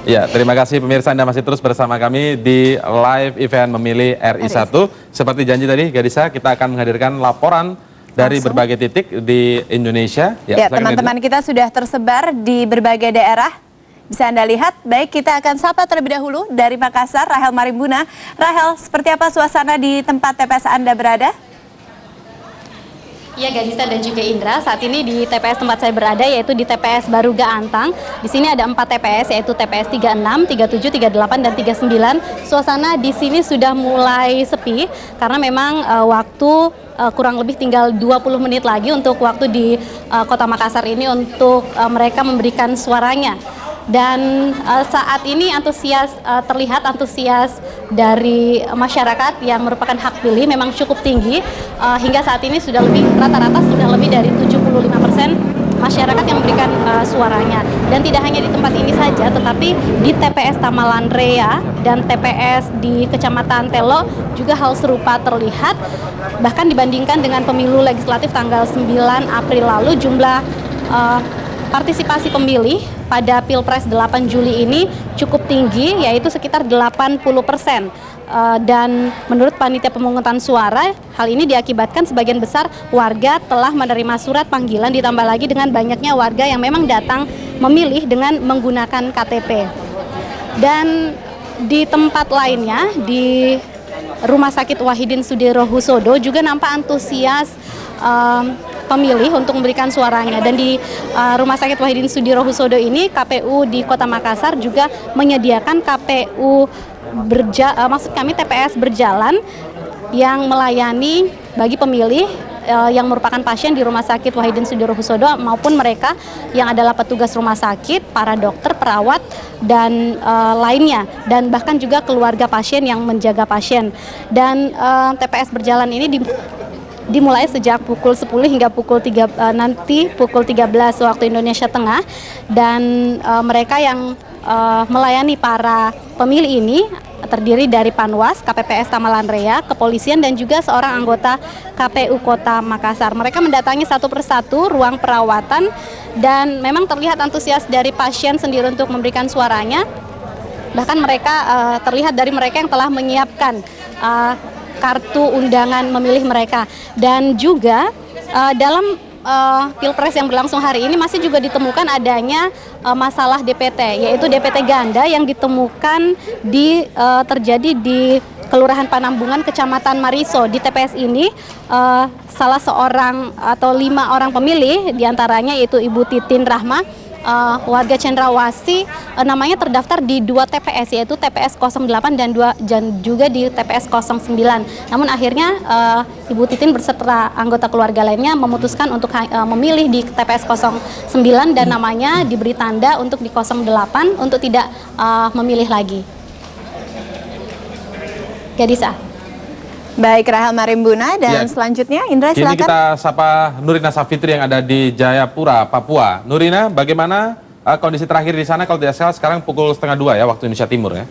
Ya, terima kasih pemirsa, Anda masih terus bersama kami di live event memilih RI1. Seperti janji tadi, Gadisa, kita akan menghadirkan laporan dari berbagai titik di Indonesia. Ya, teman-teman kita sudah tersebar di berbagai daerah. Bisa Anda lihat, baik kita akan sapa terlebih dahulu dari Makassar, Rahel Marimbuna. Rahel, seperti apa suasana di tempat TPS Anda berada? Ya, Gadisa dan juga Indra, saat ini di TPS tempat saya berada yaitu di TPS Baruga Antang. Di sini ada 4 TPS yaitu TPS 36, 37, 38 dan 39. Suasana di sini sudah mulai sepi karena memang waktu kurang lebih tinggal 20 menit lagi untuk waktu di Kota Makassar ini untuk mereka memberikan suaranya. Dan saat ini terlihat antusias dari masyarakat yang merupakan hak pilih memang cukup tinggi. Hingga saat ini sudah rata-rata sudah lebih dari 75% masyarakat yang memberikan suaranya. Dan tidak hanya di tempat ini saja, tetapi di TPS Tamalan Rea dan TPS di Kecamatan Telo juga hal serupa terlihat. Bahkan dibandingkan dengan pemilu legislatif tanggal 9 April lalu, jumlah partisipasi pemilih pada Pilpres 8 Juli ini cukup tinggi, yaitu sekitar 80%. Dan menurut panitia pemungutan suara, hal ini diakibatkan sebagian besar warga telah menerima surat panggilan, ditambah lagi dengan banyaknya warga yang memang datang memilih dengan menggunakan KTP. Dan di tempat lainnya, di Rumah Sakit Wahidin Sudirohusodo juga nampak antusias pemilih untuk memberikan suaranya. Dan di Rumah Sakit Wahidin Sudirohusodo ini, KPU di Kota Makassar juga menyediakan TPS berjalan yang melayani bagi pemilih yang merupakan pasien di Rumah Sakit Wahidin Sudirohusodo maupun mereka yang adalah petugas rumah sakit, para dokter, perawat, dan lainnya, dan bahkan juga keluarga pasien yang menjaga pasien. Dan TPS berjalan ini dimulai sejak pukul 10 hingga pukul 13 waktu Indonesia Tengah. Dan mereka yang melayani para pemilih ini terdiri dari Panwas, KPPS Tamalan Rea, kepolisian, dan juga seorang anggota KPU Kota Makassar. Mereka mendatangi satu persatu ruang perawatan dan memang terlihat antusias dari pasien sendiri untuk memberikan suaranya. Bahkan mereka terlihat dari mereka yang telah menyiapkan kartu undangan memilih mereka. Dan juga dalam Pilpres yang berlangsung hari ini masih juga ditemukan adanya masalah DPT, yaitu DPT ganda yang ditemukan terjadi di Kelurahan Panambungan, Kecamatan Mariso. Di TPS ini salah seorang atau 5 orang pemilih, diantaranya yaitu Ibu Titin Rahma, warga Cendrawasih, namanya terdaftar di 2 TPS, yaitu TPS 08 dan juga di TPS 09. Namun akhirnya Ibu Titin berserta anggota keluarga lainnya memutuskan untuk memilih di TPS 09 dan namanya diberi tanda untuk di 08 untuk tidak memilih lagi. Gadisa. Baik, Rahel Marimbuna, dan selanjutnya Indra, silakan. Kini kita sapa Nurina Safitri yang ada di Jayapura, Papua. Nurina, bagaimana kondisi terakhir di sana? Kalau tidak salah sekarang pukul 1:30 ya waktu Indonesia Timur ya?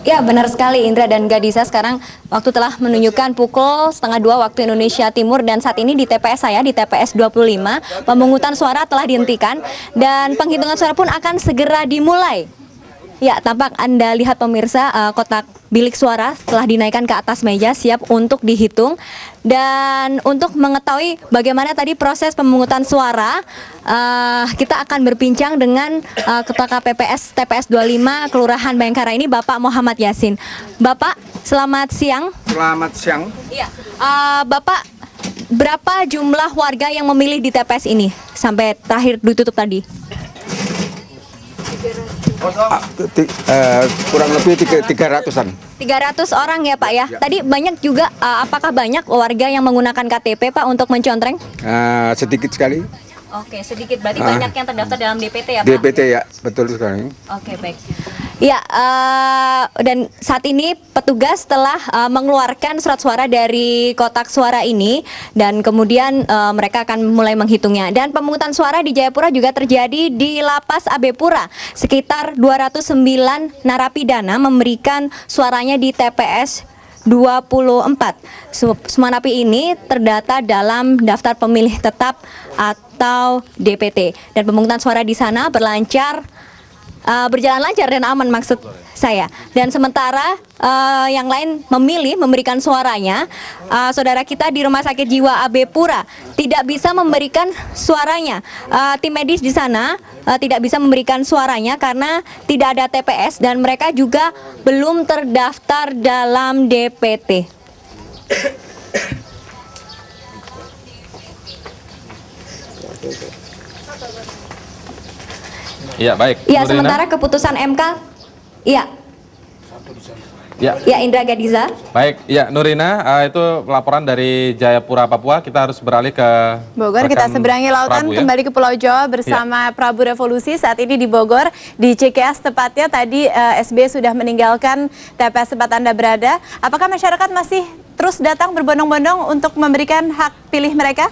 Ya, benar sekali Indra dan Gadisa. Sekarang waktu telah menunjukkan pukul 1:30 waktu Indonesia Timur, dan saat ini di TPS saya, di TPS 25, pemungutan suara telah dihentikan dan penghitungan suara pun akan segera dimulai. Ya, tampak Anda lihat pemirsa, kotak bilik suara telah dinaikkan ke atas meja siap untuk dihitung. Dan untuk mengetahui bagaimana tadi proses pemungutan suara, kita akan berbincang dengan Ketua KPPS TPS 25 Kelurahan Bayangkara ini, Bapak Muhammad Yasin. Bapak, selamat siang. Selamat siang. Iya, Bapak, berapa jumlah warga yang memilih di TPS ini sampai terakhir ditutup tadi? Kurang lebih 300-an. 300 orang ya Pak ya. Tadi banyak juga, apakah banyak warga yang menggunakan KTP Pak untuk mencontreng? Sedikit sekali. Oke, sedikit, berarti banyak yang terdaftar dalam DPT ya Pak? DPT ya, betul sekali. Oke, baik. Ya, dan saat ini petugas telah mengeluarkan surat suara dari kotak suara ini, dan kemudian mereka akan mulai menghitungnya. Dan pemungutan suara di Jayapura juga terjadi di Lapas Abepura. Sekitar 209 narapidana memberikan suaranya di TPS 24. Semua napi ini terdata dalam daftar pemilih tetap atau DPT. Dan pemungutan suara di sana berlancar berjalan lancar dan aman maksud saya. Dan sementara yang lain memilih memberikan suaranya, saudara kita di Rumah Sakit Jiwa AB Pura tidak bisa memberikan suaranya. Tim medis di sana tidak bisa memberikan suaranya karena tidak ada TPS dan mereka juga belum terdaftar dalam DPT. Iya, baik. Ya, Nurina? sementara keputusan MK, ya. Ya. Ya, Indra Gadiza. Baik, ya Nurina, itu laporan dari Jayapura, Papua. Kita harus beralih ke Bogor. Kita rekan seberangi lautan Prabu, ya. kembali ke Pulau Jawa bersama Prabu Revolusi. Saat ini di Bogor, di Cikeas tepatnya. Tadi SB sudah meninggalkan TPS tempat Anda berada. Apakah masyarakat masih terus datang berbondong-bondong untuk memberikan hak pilih mereka?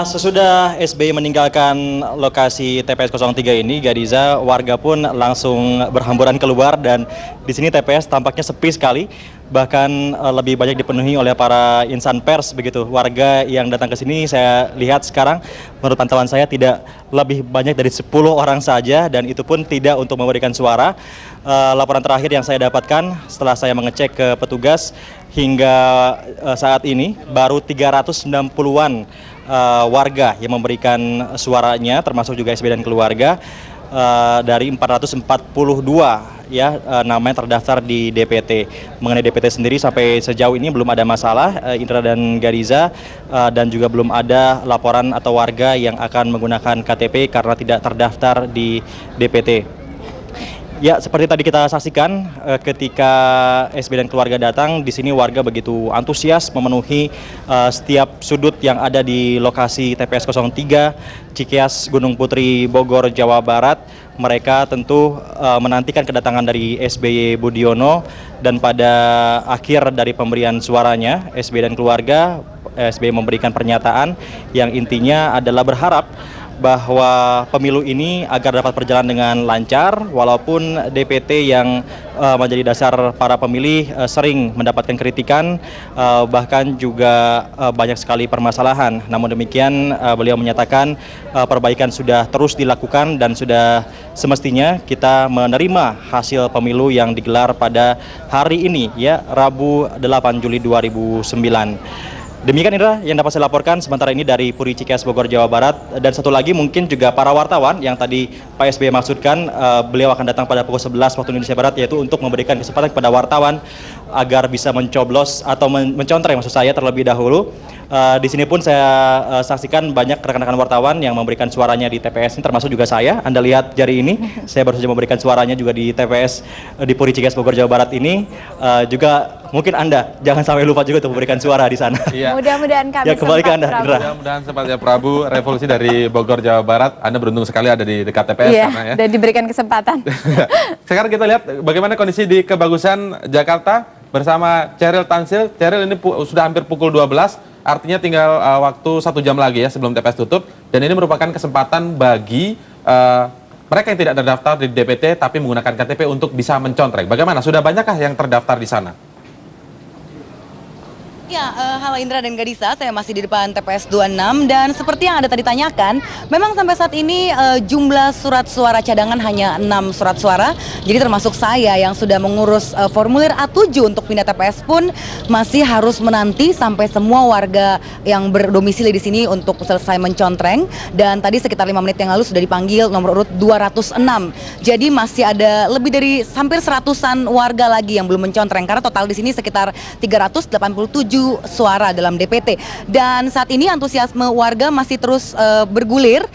Sesudah SBY meninggalkan lokasi TPS 03 ini, Gadiza, warga pun langsung berhamburan keluar dan di sini TPS tampaknya sepi sekali, bahkan lebih banyak dipenuhi oleh para insan pers begitu. Warga yang datang ke sini saya lihat sekarang menurut pantauan saya tidak lebih banyak dari 10 orang saja dan itu pun tidak untuk memberikan suara. Laporan terakhir yang saya dapatkan setelah saya mengecek ke petugas hingga saat ini baru 390-an warga yang memberikan suaranya, termasuk juga SB dan keluarga, dari 442 ya nama yang terdaftar di DPT. Mengenai DPT sendiri sampai sejauh ini belum ada masalah, Indra dan Gariza, dan juga belum ada laporan atau warga yang akan menggunakan KTP karena tidak terdaftar di DPT. Ya, seperti tadi kita saksikan ketika SB dan keluarga datang, di sini warga begitu antusias memenuhi setiap sudut yang ada di lokasi TPS 03 Cikeas Gunung Putri Bogor, Jawa Barat. Mereka tentu menantikan kedatangan dari SBY Budiono dan pada akhir dari pemberian suaranya, SB dan keluarga, SBY memberikan pernyataan yang intinya adalah berharap bahwa pemilu ini agar dapat berjalan dengan lancar, walaupun DPT yang menjadi dasar para pemilih sering mendapatkan kritikan, bahkan juga banyak sekali permasalahan. Namun demikian beliau menyatakan perbaikan sudah terus dilakukan dan sudah semestinya kita menerima hasil pemilu yang digelar pada hari ini, ya, Rabu 8 Juli 2009. Demikian Indra yang dapat saya laporkan sementara ini dari Puri Cikeas Bogor, Jawa Barat. Dan satu lagi mungkin juga para wartawan yang tadi Pak SBY maksudkan, beliau akan datang pada pukul 11 waktu Indonesia Barat, yaitu untuk memberikan kesempatan kepada wartawan agar bisa mencoblos atau mencontreng maksud saya terlebih dahulu. Di sini pun saya saksikan banyak rekan-rekan wartawan yang memberikan suaranya di TPS ini, termasuk juga saya. Anda lihat jari ini, saya baru saja memberikan suaranya juga di TPS di Puri Cikeas Bogor, Jawa Barat ini. Juga mungkin Anda jangan sampai lupa juga untuk memberikan suara di sana. Iya. Mudah-mudahan kami Ya, kembali ke Anda, Prabu. Indra. Mudah-mudahan sempat ya Prabu Revolusi dari Bogor, Jawa Barat. Anda beruntung sekali ada di dekat TPS Iya, karena ya. dan diberikan kesempatan. Sekarang kita lihat bagaimana kondisi di Kebagusan Jakarta bersama Cheryl Tansil. Cheryl, ini sudah hampir pukul 12, artinya tinggal waktu 1 jam lagi ya sebelum TPS tutup. Dan ini merupakan kesempatan bagi mereka yang tidak terdaftar di DPT tapi menggunakan KTP untuk bisa mencontreng. Bagaimana? Sudah banyakkah yang terdaftar di sana? Ya, halo Indra dan Gadisa, saya masih di depan TPS 26 dan seperti yang Anda tadi tanyakan, memang sampai saat ini jumlah surat suara cadangan hanya 6 surat suara. Jadi termasuk saya yang sudah mengurus formulir A7 untuk pindah TPS pun masih harus menanti sampai semua warga yang berdomisili di sini untuk selesai mencontreng. Dan tadi sekitar 5 menit yang lalu sudah dipanggil nomor urut 206. Jadi masih ada lebih dari hampir 100-an warga lagi yang belum mencontreng karena total di sini sekitar 387 suara dalam DPT. Dan saat ini antusiasme warga masih terus bergulir.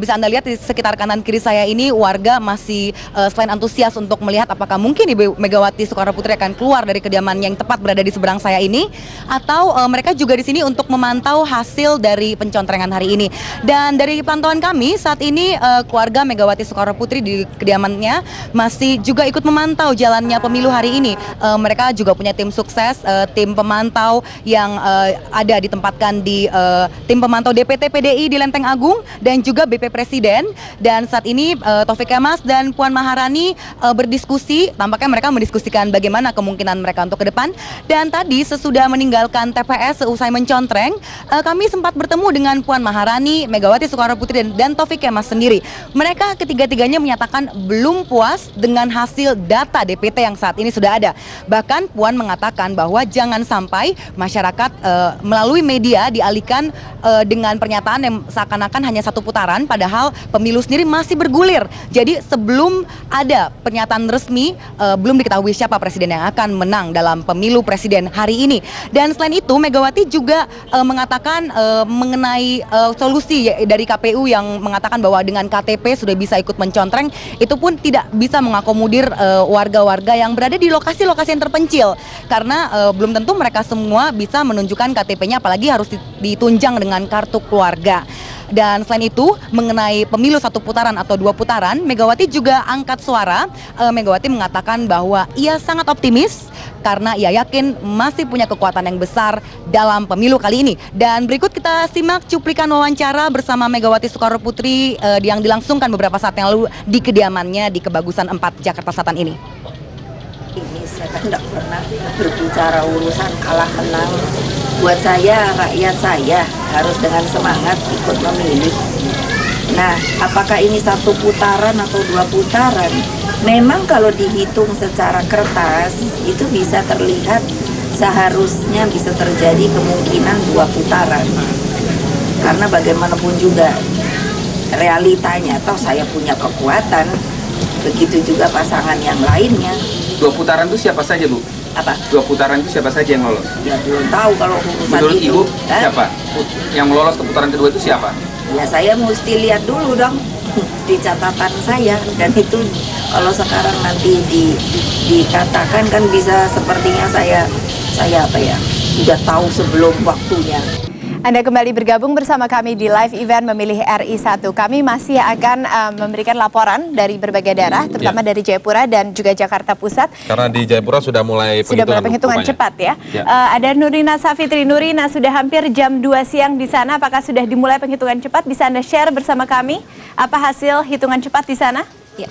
Bisa Anda lihat di sekitar kanan kiri saya ini warga masih selain antusias untuk melihat apakah mungkin Ibu Megawati Soekarno Putri akan keluar dari kediaman yang tepat berada di seberang saya ini, atau mereka juga di sini untuk memantau hasil dari pencontrengan hari ini. Dan dari pantauan kami saat ini keluarga Megawati Soekarno Putri di kediamannya masih juga ikut memantau jalannya pemilu hari ini. Mereka juga punya tim sukses, tim pemantau yang ada ditempatkan di tim pemantau DPT PDI di Lenteng Agung dan juga BP Presiden. Dan saat ini Taufik Kemas dan Puan Maharani berdiskusi, tampaknya mereka mendiskusikan bagaimana kemungkinan mereka untuk ke depan. Dan tadi sesudah meninggalkan TPS seusai mencontreng, kami sempat bertemu dengan Puan Maharani, Megawati Soekarnoputri dan Taufik Kemas sendiri. Mereka ketiga-tiganya menyatakan belum puas dengan hasil data DPT yang saat ini sudah ada. Bahkan Puan mengatakan bahwa jangan sampai masyarakat melalui media dialihkan dengan pernyataan yang seakan-akan hanya satu putaran, padahal pemilu sendiri masih bergulir. Jadi sebelum ada pernyataan resmi, belum diketahui siapa presiden yang akan menang dalam pemilu presiden hari ini. Dan selain itu Megawati juga mengatakan mengenai solusi dari KPU yang mengatakan bahwa dengan KTP sudah bisa ikut mencontreng, itu pun tidak bisa mengakomodir warga-warga yang berada di lokasi-lokasi yang terpencil, karena belum tentu mereka semua bisa menunjukkan KTP-nya, apalagi harus ditunjang dengan kartu keluarga. Dan selain itu mengenai pemilu satu putaran atau dua putaran, Megawati juga angkat suara. Megawati mengatakan bahwa ia sangat optimis karena ia yakin masih punya kekuatan yang besar dalam pemilu kali ini. Dan berikut kita simak cuplikan wawancara bersama Megawati Soekarnoputri yang dilangsungkan beberapa saat yang lalu di kediamannya di Kebagusan 4 Jakarta Selatan ini. Ini saya tidak pernah berbicara urusan kalah menang. Buat saya, rakyat saya harus dengan semangat ikut memilih. Nah, apakah ini satu putaran atau dua putaran? Memang kalau dihitung secara kertas, itu bisa terlihat seharusnya bisa terjadi kemungkinan dua putaran. Karena bagaimanapun juga realitanya, toh saya punya kekuatan, begitu juga pasangan yang lainnya. Dua putaran itu siapa saja, Bu? Apa? Dua putaran itu siapa saja yang lolos? Ya belum tahu kalau urusan Menurut itu. Ibu, siapa? Yang lolos ke putaran kedua itu siapa? Ya saya mesti lihat dulu dong di catatan saya, dan itu kalau sekarang nanti dikatakan kan bisa sepertinya saya apa ya, sudah tahu sebelum waktunya. Anda kembali bergabung bersama kami di live event Memilih RI 1. Kami masih akan memberikan laporan dari berbagai daerah, terutama dari Jayapura dan juga Jakarta Pusat. Karena di Jayapura sudah mulai penghitungan cepat ya. Ada Nurina Safitri. Nurina, sudah hampir jam 2 siang di sana. Apakah sudah dimulai penghitungan cepat? Bisa Anda share bersama kami apa hasil hitungan cepat di sana? Ya.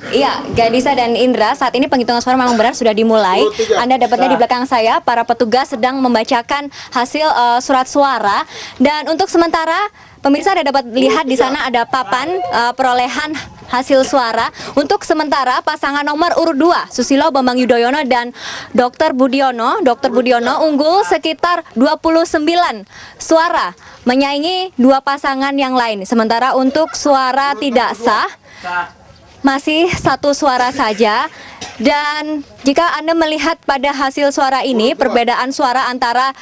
Iya, Gadisa dan Indra, saat ini penghitungan suara memang benar sudah dimulai. Anda dapatnya di belakang saya, para petugas sedang membacakan hasil surat suara. Dan untuk sementara, pemirsa Anda dapat lihat di sana ada papan perolehan hasil suara. Untuk sementara pasangan nomor urut 2, Susilo Bambang Yudhoyono dan Dr. Budiono unggul sekitar 29 suara, menyaingi dua pasangan yang lain. Sementara untuk suara tidak sah masih satu suara saja. Dan jika Anda melihat pada hasil suara ini, perbedaan suara antara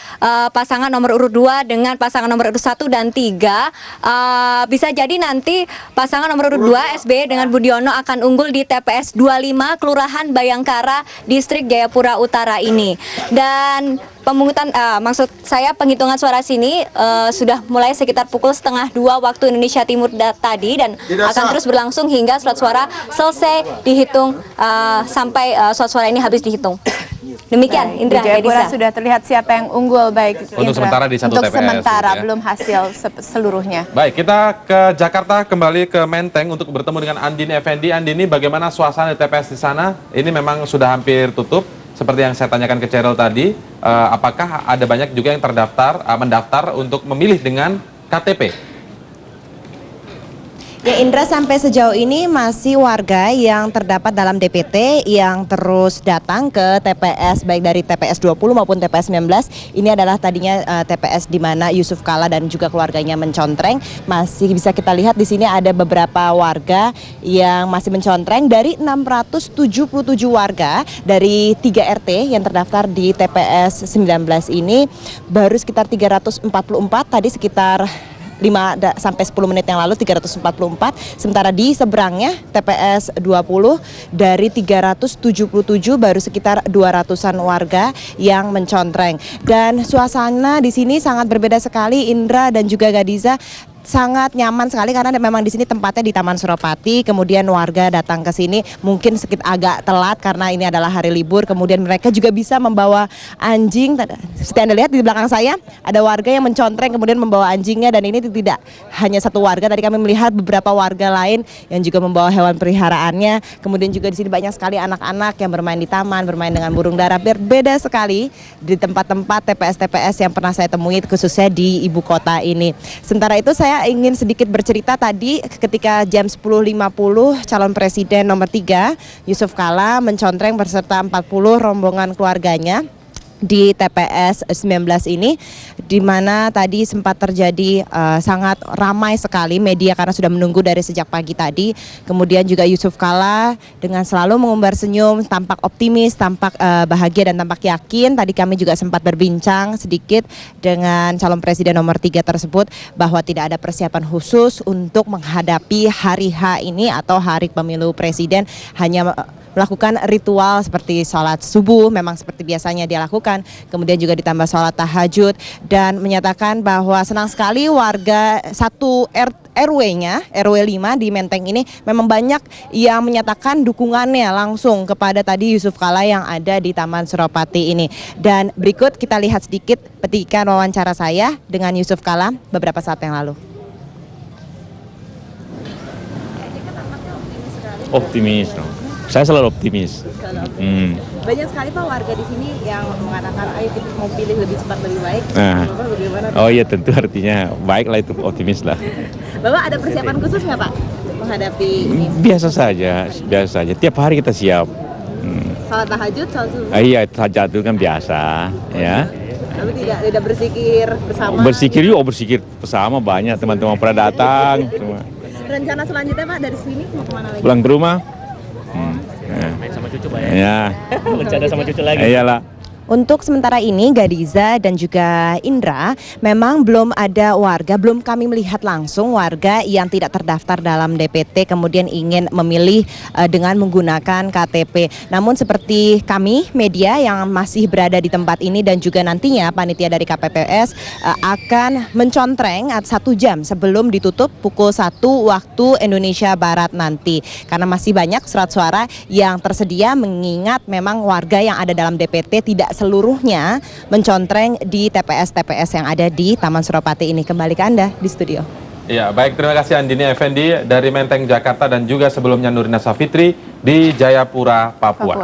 pasangan nomor urut 2 dengan pasangan nomor urut 1 dan 3, bisa jadi nanti pasangan nomor urut 2 SBY dengan Budiono akan unggul di TPS 25 Kelurahan Bayangkara, Distrik Jayapura Utara ini. Dan maksud saya penghitungan suara sini sudah mulai sekitar pukul 1:30 waktu Indonesia Timur tadi, dan akan terus berlangsung hingga surat suara selesai dihitung sampai surat suara ini habis dihitung. Demikian, Indra. Di Jayapura sudah terlihat siapa yang unggul, baik untuk Indra. sementara di satu untuk TPS. sementara gitu ya. belum hasil seluruhnya. Baik, kita ke Jakarta, kembali ke Menteng untuk bertemu dengan Andini Effendi. Andini, bagaimana suasana di TPS di sana? Ini memang sudah hampir tutup. Seperti yang saya tanyakan ke Cheryl tadi, apakah ada banyak juga yang mendaftar untuk memilih dengan KTP? Ya Indra, sampai sejauh ini masih warga yang terdapat dalam DPT yang terus datang ke TPS, baik dari TPS 20 maupun TPS 19. Ini adalah tadinya TPS di mana Yusuf Kala dan juga keluarganya mencontreng. Masih bisa kita lihat di sini ada beberapa warga yang masih mencontreng. Dari 677 warga dari 3 RT yang terdaftar di TPS 19 ini, baru sekitar 344, tadi sekitar 5 sampai 10 menit yang lalu 344, sementara di seberangnya TPS 20 dari 377 baru sekitar 200-an warga yang mencontreng. Dan suasana di sini sangat berbeda sekali, Indra dan juga Gadiza. sangat nyaman sekali karena memang di sini tempatnya di Taman Suropati, kemudian warga datang ke sini mungkin sedikit agak telat karena ini adalah hari libur, kemudian mereka juga bisa membawa anjing. Seperti Anda lihat di belakang saya ada warga yang mencontreng kemudian membawa anjingnya, dan ini tidak hanya satu warga, tadi kami melihat beberapa warga lain yang juga membawa hewan peliharaannya. Kemudian juga di sini banyak sekali anak-anak yang bermain di taman, bermain dengan burung dara. Berbeda sekali di tempat-tempat TPS-TPS yang pernah saya temui khususnya di ibu kota ini. Sementara itu saya ingin sedikit bercerita tadi ketika jam 10.50 calon presiden nomor 3 Yusuf Kala mencontreng beserta 40 rombongan keluarganya di TPS 19 ini, di mana tadi sempat terjadi sangat ramai sekali media karena sudah menunggu dari sejak pagi tadi. Kemudian juga Yusuf Kala dengan selalu mengumbar senyum, tampak optimis, tampak bahagia dan tampak yakin. Tadi kami juga sempat berbincang sedikit dengan calon presiden nomor 3 tersebut bahwa tidak ada persiapan khusus untuk menghadapi hari H ini atau hari pemilu presiden, hanya melakukan ritual seperti sholat subuh memang seperti biasanya dia lakukan, kemudian juga ditambah sholat tahajud, dan menyatakan bahwa senang sekali warga satu RW-nya, RW 5 di Menteng ini memang banyak yang menyatakan dukungannya langsung kepada tadi Yusuf Kala yang ada di Taman Suropati ini. Dan berikut kita lihat sedikit petikan wawancara saya dengan Yusuf Kala beberapa saat yang lalu. Optimis, no. Saya selalu optimis. Banyak sekali Pak warga di sini yang mengatakan ayo kita mau pilih lebih cepat lebih baik. Bapak bagaimana? Oh iya, tentu artinya baiklah, itu optimis lah. Bapak ada persiapan khusus nggak Pak menghadapi ini? Biasa saja. Tiap hari kita siap. Salat tahajud, salat subuh. Iya, tahajud itu kan biasa, ya. Tapi tidak berzikir bersama. Berzikir bersama, banyak teman-teman pernah datang. Rencana selanjutnya Pak dari sini mau kemana lagi? Pulang ke rumah. Main sama cucu Pak ya? Ya. Bercanda sama cucu lagi. Iyalah. Untuk sementara ini Gadiza dan juga Indra, memang belum ada warga, belum kami melihat langsung warga yang tidak terdaftar dalam DPT kemudian ingin memilih dengan menggunakan KTP. Namun seperti kami media yang masih berada di tempat ini dan juga nantinya panitia dari KPPS akan mencontreng 1 jam sebelum ditutup pukul 1 waktu Indonesia Barat nanti. Karena masih banyak surat suara yang tersedia, mengingat memang warga yang ada dalam DPT tidak seluruhnya mencontreng di TPS-TPS yang ada di Taman Suropati ini. Kembali ke Anda di studio. Ya, baik, terima kasih Andini Effendi dari Menteng, Jakarta, dan juga sebelumnya Nurina Safitri di Jayapura, Papua.